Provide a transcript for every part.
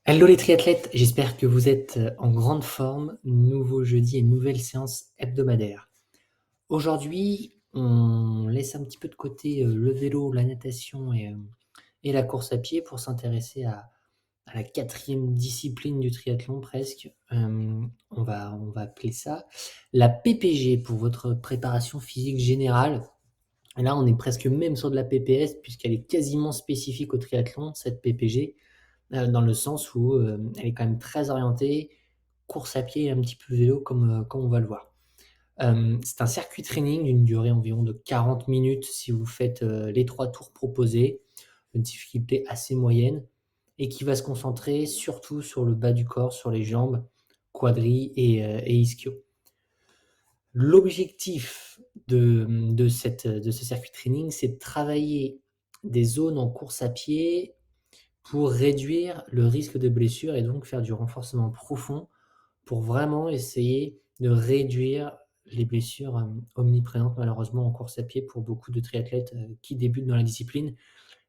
Hello les triathlètes, j'espère que vous êtes en grande forme. Nouveau jeudi et nouvelle séance hebdomadaire. Aujourd'hui, on laisse un petit peu de côté le vélo, la natation et la course à pied pour s'intéresser à la quatrième discipline du triathlon presque. On va appeler ça la PPG pour votre préparation physique générale. Et là, on est presque même sur de la PPS puisqu'elle est quasiment spécifique au triathlon, cette PPG. Dans le sens où, elle est quand même très orientée course à pied et un petit peu vélo comme on va le voir. C'est un circuit training d'une durée environ de 40 minutes si vous faites, les 3 tours proposés, une difficulté assez moyenne et qui va se concentrer surtout sur le bas du corps, sur les jambes, quadris et ischio. L'objectif de ce circuit training, c'est de travailler des zones en course à pied pour réduire le risque de blessure et donc faire du renforcement profond pour vraiment essayer de réduire les blessures, omniprésentes malheureusement en course à pied pour beaucoup de triathlètes, qui débutent dans la discipline.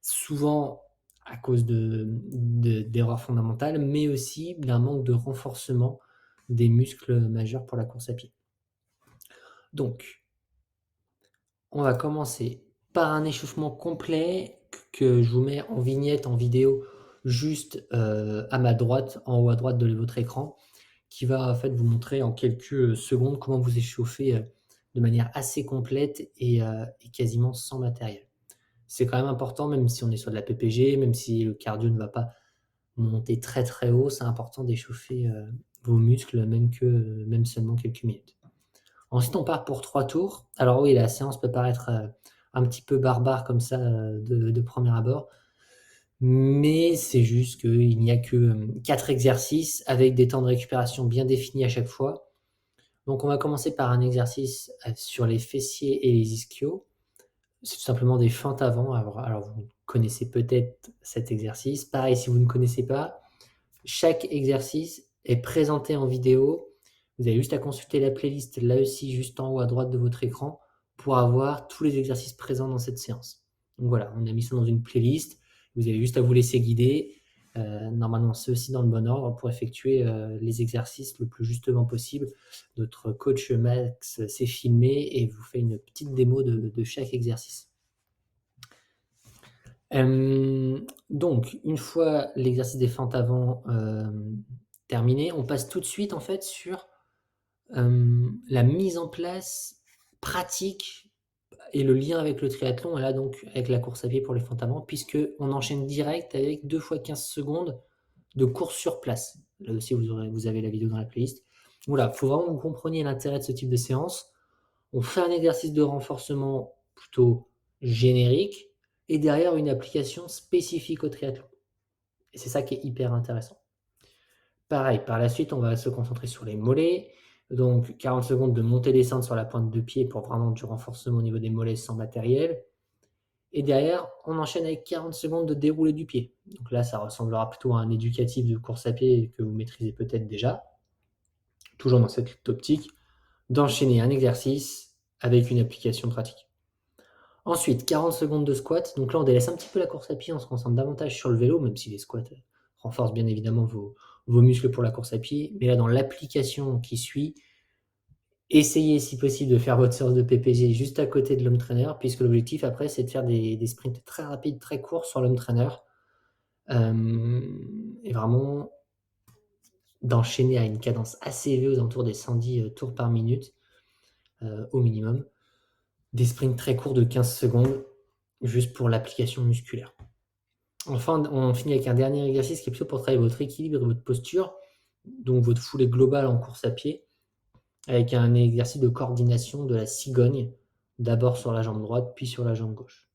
Souvent à cause d'erreurs fondamentales, mais aussi d'un manque de renforcement des muscles majeurs pour la course à pied. Donc, on va commencer par un échauffement complet que je vous mets en vignette, en vidéo, juste à ma droite, en haut à droite de votre écran, qui va en fait vous montrer en quelques secondes comment vous échauffer de manière assez complète et quasiment sans matériel. C'est quand même important, même si on est sur de la PPG, même si le cardio ne va pas monter très très haut, c'est important d'échauffer vos muscles, même seulement quelques minutes. Ensuite, on part pour 3 tours. Alors oui, la séance peut paraître, un petit peu barbare comme ça, de premier abord, mais c'est juste qu'il n'y a que, 4 exercices avec des temps de récupération bien définis à chaque fois. Donc on va commencer par un exercice, sur les fessiers et les ischios. C'est tout simplement des fentes avant. Alors vous connaissez peut-être cet exercice. Pareil, si vous ne connaissez pas, chaque exercice est présenté en vidéo. Vous avez juste à consulter la playlist là aussi, juste en haut à droite de votre écran, pour avoir tous les exercices présents dans cette séance. Donc voilà, on a mis ça dans une playlist. Vous avez juste à vous laisser guider. Normalement, c'est aussi dans le bon ordre pour effectuer les exercices le plus justement possible. Notre coach Max s'est filmé et vous fait une petite démo de chaque exercice. Donc une fois l'exercice des fentes avant, terminé, on passe tout de suite en fait sur, la mise en place pratique et le lien avec le triathlon et là donc avec la course à pied pour les fentes avant puisqu'on enchaîne direct avec 2 fois 15 secondes de course sur place. Là aussi vous avez la vidéo dans la playlist. Voilà, faut vraiment que vous compreniez l'intérêt de ce type de séance. On fait un exercice de renforcement plutôt générique et derrière une application spécifique au triathlon et c'est ça qui est hyper intéressant. Pareil, par la suite, on va se concentrer sur les mollets, donc 40 secondes de montée-descente sur la pointe de pied pour vraiment du renforcement au niveau des mollets sans matériel et derrière, on enchaîne avec 40 secondes de déroulé du pied. Donc là, ça ressemblera plutôt à un éducatif de course à pied que vous maîtrisez peut-être déjà, toujours dans cette optique d'enchaîner un exercice avec une application pratique. Ensuite, 40 secondes de squat. Donc là, on délaisse un petit peu la course à pied, on se concentre davantage sur le vélo, même si les squats renforcent bien évidemment vos muscles pour la course à pied. Mais là, dans l'application qui suit, essayez si possible de faire votre séance de PPG juste à côté de l'home trainer, puisque l'objectif après, c'est de faire des sprints très rapides, très courts sur l'home trainer. Et vraiment d'enchaîner à une cadence assez élevée aux alentours des 110 tours par minute au minimum. Des sprints très courts de 15 secondes juste pour l'application musculaire. Enfin, on finit avec un dernier exercice qui est plutôt pour travailler votre équilibre et votre posture, donc votre foulée globale en course à pied, avec un exercice de coordination de la cigogne, d'abord sur la jambe droite, puis sur la jambe gauche.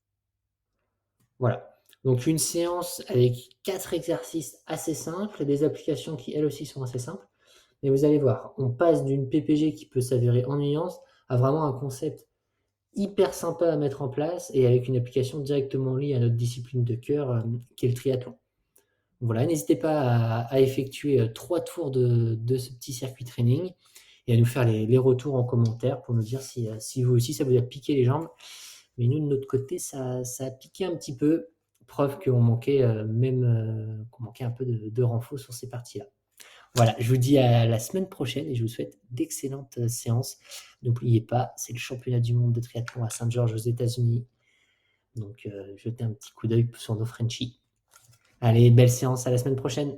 Voilà. Donc une séance avec 4 exercices assez simples et des applications qui elles aussi sont assez simples. Mais vous allez voir, on passe d'une PPG qui peut s'avérer ennuyante à vraiment un concept hyper sympa à mettre en place et avec une application directement liée à notre discipline de cœur, qui est le triathlon. Voilà, n'hésitez pas à effectuer 3 tours de ce petit circuit training et à nous faire les retours en commentaire pour nous dire si vous aussi ça vous a piqué les jambes. Mais nous de notre côté, ça a piqué un petit peu. preuve qu'on manquait, qu'on manquait un peu de renfo sur ces parties-là. Voilà, je vous dis à la semaine prochaine et je vous souhaite d'excellentes, séances. N'oubliez pas, c'est le championnat du monde de triathlon à Saint-Georges aux États-Unis, donc jetez un petit coup d'œil sur nos Frenchies. Allez, belle séance, à la semaine prochaine.